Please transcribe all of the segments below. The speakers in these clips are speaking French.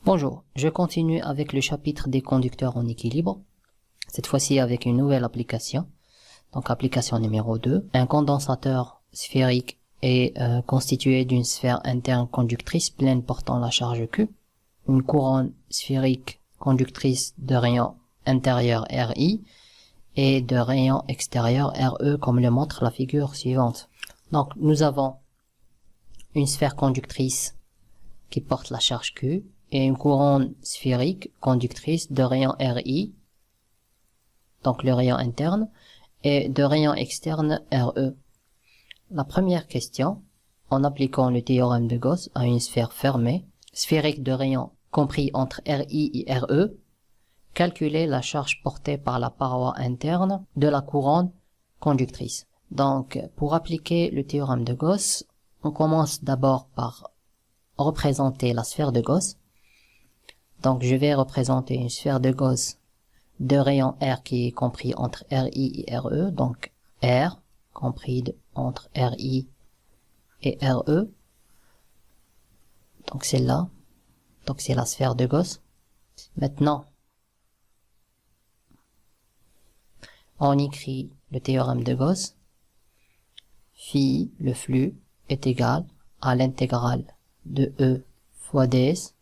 Bonjour, je continue avec le chapitre des conducteurs en équilibre, cette fois-ci avec une nouvelle application, donc application numéro 2. Un condensateur sphérique est constitué d'une sphère interne conductrice pleine portant la charge Q, une couronne sphérique conductrice de rayon intérieur RI et de rayon extérieur RE comme le montre la figure suivante. Donc nous avons une sphère conductrice qui porte la charge Q et une couronne sphérique conductrice de rayon RI, donc le rayon interne, et de rayon externe RE. La première question, en appliquant le théorème de Gauss à une sphère fermée, sphérique de rayon compris entre RI et RE, calculer la charge portée par la paroi interne de la couronne conductrice. Donc, pour appliquer le théorème de Gauss, on commence d'abord par représenter la sphère de Gauss. Donc, je vais représenter une sphère de Gauss de rayon R qui est compris entre RI et RE. Donc, R compris entre RI et RE. Donc, c'est là. Donc, c'est la sphère de Gauss. Maintenant, on écrit le théorème de Gauss. Phi, le flux, est égal à l'intégrale de E fois ds.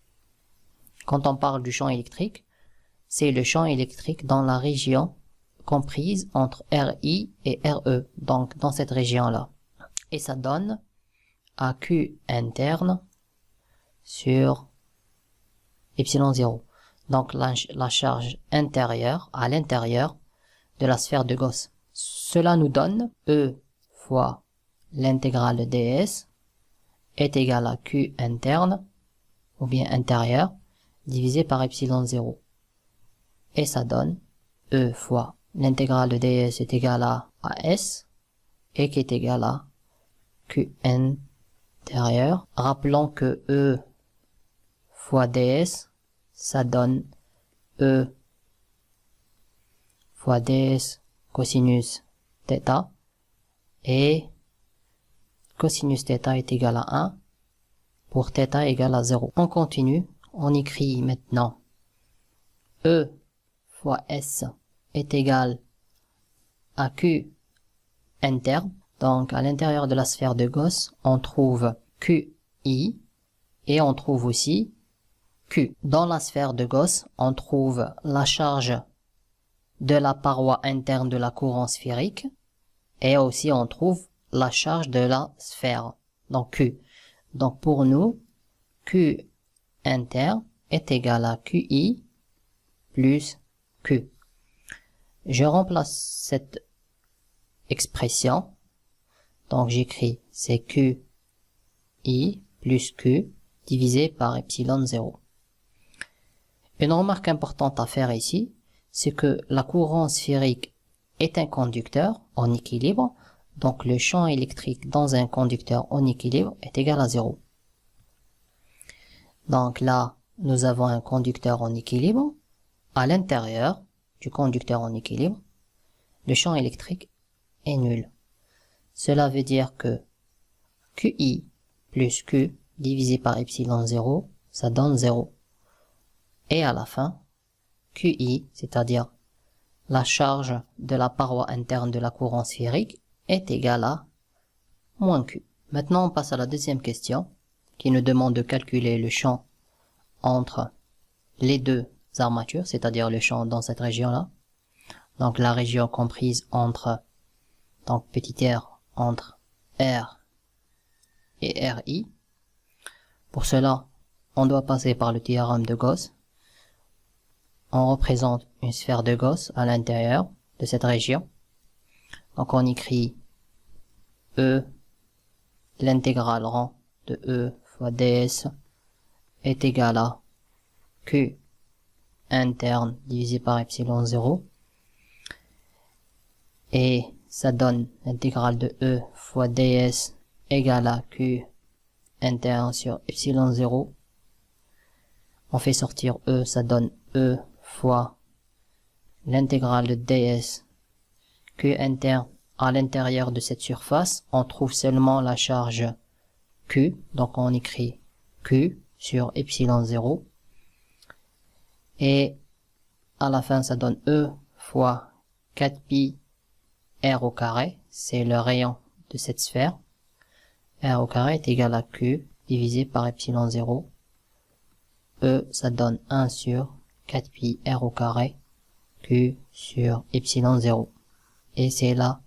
Quand on parle du champ électrique, c'est le champ électrique dans la région comprise entre RI et RE, donc dans cette région-là. Et ça donne AQ interne sur epsilon 0. Donc la charge intérieure à l'intérieur de la sphère de Gauss. Cela nous donne E fois l'intégrale de ds est égal à Q interne ou bien intérieur divisé par epsilon 0. Et ça donne E fois l'intégrale de ds est égal à S et qui est égal à Q intérieur. Rappelons que E fois ds, ça donne E fois ds cosinus θ et cosinus θ est égal à 1 pour θ égale à 0. On continue, on écrit maintenant E fois S est égal à Q interne. Donc à l'intérieur de la sphère de Gauss, on trouve QI et on trouve aussi Q. Dans la sphère de Gauss, on trouve la charge de la paroi interne de la couronne sphérique et aussi on trouve la charge de la sphère, donc Q. Donc pour nous, Q interne est égal à QI plus Q. Je remplace cette expression, donc j'écris c'est QI plus Q divisé par epsilon 0. Une remarque importante à faire ici, c'est que la couronne sphérique est un conducteur en équilibre, donc le champ électrique dans un conducteur en équilibre est égal à 0. Donc là, nous avons un conducteur en équilibre. À l'intérieur du conducteur en équilibre, le champ électrique est nul. Cela veut dire que QI plus Q divisé par epsilon 0, ça donne 0. Et à la fin, QI, c'est-à-dire la charge de la paroi interne de la couronne sphérique, est égale à moins Q. Maintenant, on passe à la deuxième question, qui nous demande de calculer le champ entre les deux armatures, c'est-à-dire le champ dans cette région-là. Donc la région comprise entre, donc petit r, entre R et RI. Pour cela, on doit passer par le théorème de Gauss. On représente une sphère de Gauss à l'intérieur de cette région. Donc on écrit E, l'intégrale rang de E fois ds est égal à Q interne divisé par epsilon 0. Et ça donne l'intégrale de E fois ds égale à Q interne sur epsilon 0. On fait sortir E, ça donne E fois l'intégrale de ds Q interne à l'intérieur de cette surface. On trouve seulement la charge Q, donc on écrit Q sur epsilon 0. Et à la fin, ça donne E fois 4pi r au carré. C'est le rayon de cette sphère. R au carré est égal à Q divisé par epsilon 0. E, ça donne 1 sur 4pi r au carré. Q sur epsilon 0. Et c'est la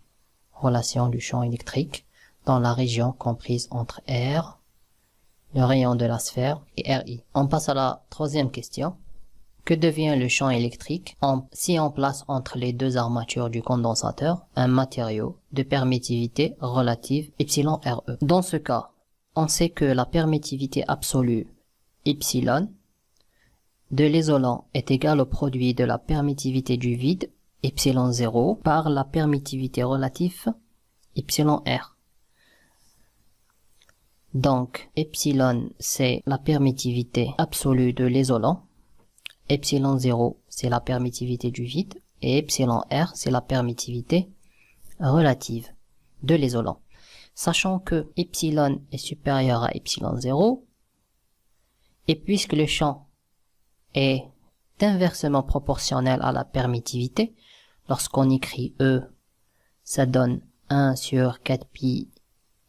relation du champ électrique dans la région comprise entre R, le rayon de la sphère, et RI. On passe à la troisième question. Que devient le champ électrique si on place entre les deux armatures du condensateur un matériau de permittivité relative epsilon RE? Dans ce cas, on sait que la permittivité absolue epsilon de l'isolant est égale au produit de la permittivité du vide epsilon 0 par la permittivité relative epsilon R. Donc, epsilon, c'est la permittivité absolue de l'isolant. Epsilon 0, c'est la permittivité du vide. Et epsilon R, c'est la permittivité relative de l'isolant. Sachant que epsilon est supérieur à epsilon 0, et puisque le champ est inversement proportionnel à la permittivité, lorsqu'on écrit E, ça donne 1 sur 4pi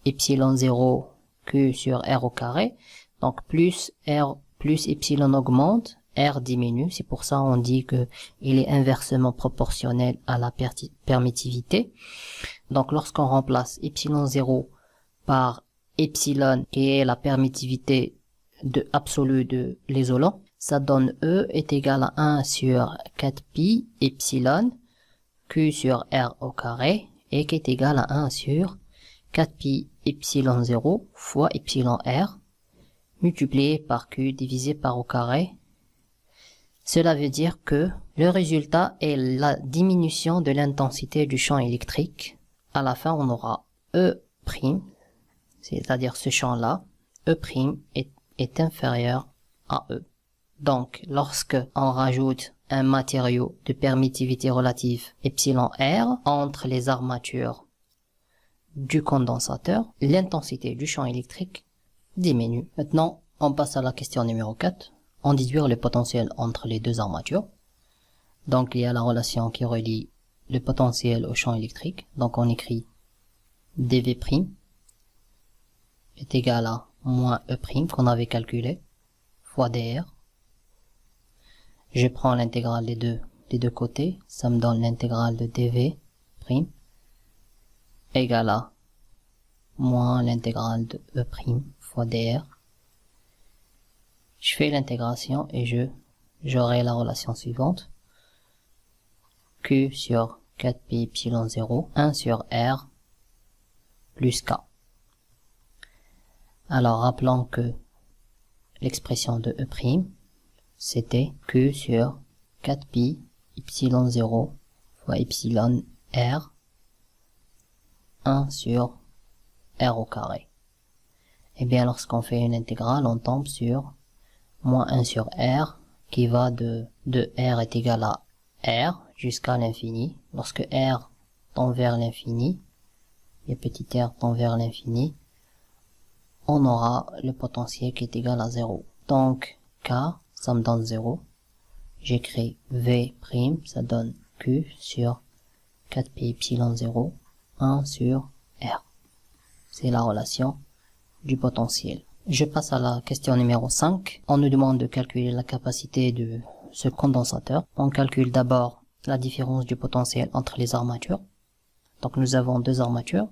epsilon 0 Q sur R au carré. Donc plus R plus epsilon augmente, R diminue. C'est pour ça on dit que il est inversement proportionnel à la permittivité. Donc lorsqu'on remplace epsilon 0 par epsilon, qui est la permittivité absolue de l'isolant, ça donne E est égal à 1 sur 4pi epsilon Q sur R au carré, et qui est égal à 1 sur 4pi epsilon 0 fois epsilon R multiplié par Q divisé par au carré. Cela veut dire que le résultat est la diminution de l'intensité du champ électrique. À la fin, on aura E', c'est-à-dire ce champ-là, E' est inférieur à E. Donc, lorsque on rajoute un matériau de permittivité relative epsilon R entre les armatures du condensateur, l'intensité du champ électrique diminue. Maintenant, on passe à la question numéro 4. On déduire le potentiel entre les deux armatures. Donc, il y a la relation qui relie le potentiel au champ électrique. Donc, on écrit dV' est égal à moins E' qu'on avait calculé fois dr. Je prends l'intégrale des deux côtés. Ça me donne l'intégrale de dV' égale à moins l'intégrale de E' fois dr. Je fais l'intégration et j'aurai la relation suivante. Q sur 4pi epsilon 0, 1 sur R plus K. Alors rappelons que l'expression de E', c'était Q sur 4pi epsilon 0 fois epsilon R 1 sur R au carré. Et bien lorsqu'on fait une intégrale, on tombe sur moins 1 sur R qui va de R est égal à R jusqu'à l'infini. Lorsque R tend vers l'infini et petit r tend vers l'infini, on aura le potentiel qui est égal à 0. Donc K, ça me donne 0. J'écris V', ça donne Q sur 4pi epsilon 0, 1 sur R. C'est la relation du potentiel. Je passe à la question numéro 5. On nous demande de calculer la capacité de ce condensateur. On calcule d'abord la différence du potentiel entre les armatures. Donc nous avons deux armatures,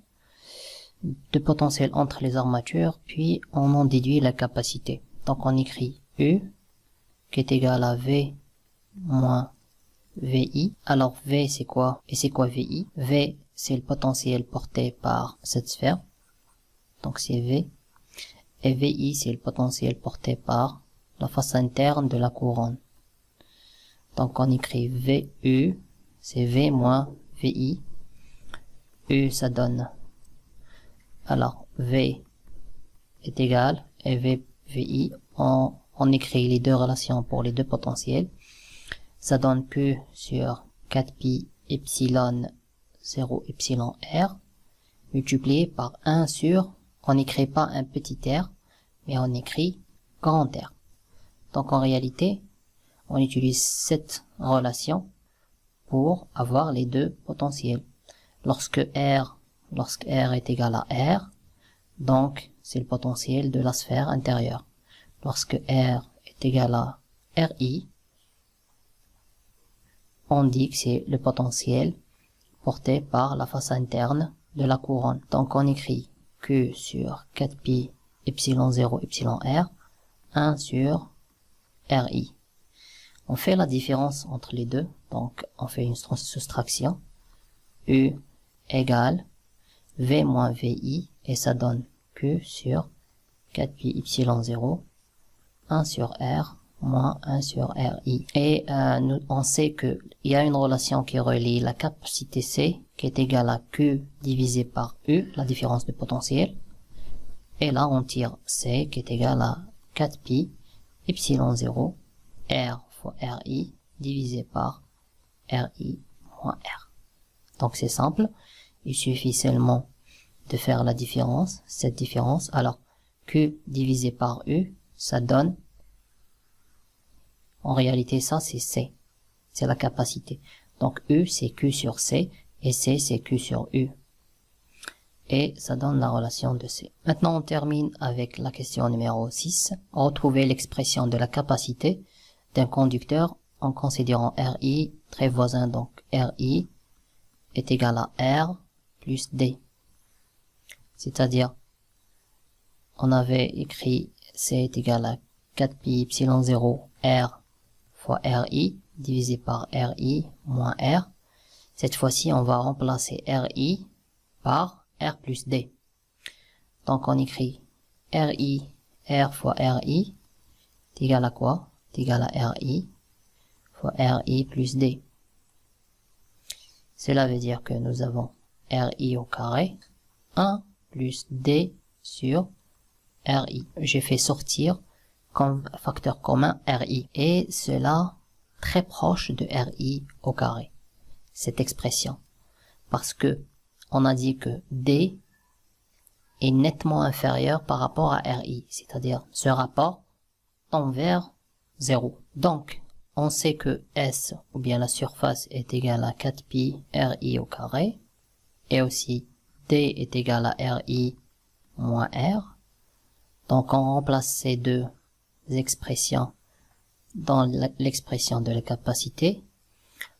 de potentiel entre les armatures, puis on en déduit la capacité. Donc on écrit U qui est égal à V moins VI. Alors V c'est quoi? Et c'est quoi VI? V c'est le potentiel porté par cette sphère. Donc c'est V. Et VI c'est le potentiel porté par la face interne de la couronne. Donc on écrit VU, c'est V moins VI. U ça donne, alors V est égal, et VI, on écrit les deux relations pour les deux potentiels. Ça donne Q sur 4pi epsilon 0 epsilon R multiplié par 1 sur, on n'écrit pas un petit r, mais on écrit grand R. Donc en réalité, on utilise cette relation pour avoir les deux potentiels. Lorsque R est égal à R, donc c'est le potentiel de la sphère intérieure. Lorsque R est égal à RI, on dit que c'est le potentiel porté par la face interne de la couronne. Donc on écrit Q sur 4pi epsilon 0 epsilon R, 1 sur RI. On fait la différence entre les deux, donc on fait une soustraction. U égale V moins VI, et ça donne Q sur 4pi epsilon 0, 1 sur R, moins 1 sur RI. Et on sait qu'il y a une relation qui relie la capacité C, qui est égale à Q divisé par U, la différence de potentiel. Et là, on tire C, qui est égal à 4pi epsilon 0, R fois RI, divisé par RI moins R. Donc c'est simple, il suffit seulement de faire la différence, cette différence. Alors, Q divisé par U, ça donne, en réalité ça c'est C, c'est la capacité. Donc U c'est Q sur C, et C c'est Q sur U. Et ça donne la relation de C. Maintenant on termine avec la question numéro 6. Retrouver l'expression de la capacité d'un conducteur en considérant RI très voisin, donc RI est égal à R plus D. C'est-à-dire, on avait écrit C est égal à 4pi epsilon 0 R fois RI divisé par RI moins R. Cette fois-ci, on va remplacer RI par R plus D. Donc on écrit RI, R fois RI est égal à quoi? Est égal à RI fois RI plus D. Cela veut dire que nous avons RI au carré, 1 plus D sur RI. J'ai fait sortir comme facteur commun RI, et cela très proche de RI au carré, cette expression, parce que on a dit que D est nettement inférieur par rapport à RI, c'est-à-dire ce rapport tend vers 0. Donc, on sait que S, ou bien la surface, est égale à 4pi RI au carré, et aussi D est égal à RI moins R. Donc, on remplace ces deux expressions dans l'expression de la capacité.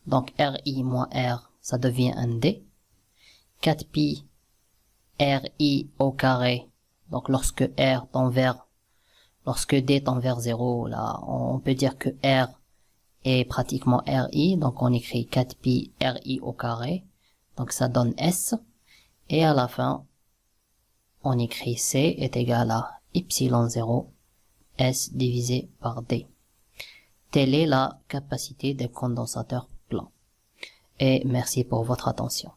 Donc, RI moins R, ça devient un D. 4pi RI au carré, donc lorsque D tend vers 0, là, on peut dire que R est pratiquement RI, donc on écrit 4pi RI au carré, donc ça donne S, et à la fin, on écrit C est égal à epsilon 0, S divisé par D. Telle est la capacité des condensateurs plans. Et merci pour votre attention.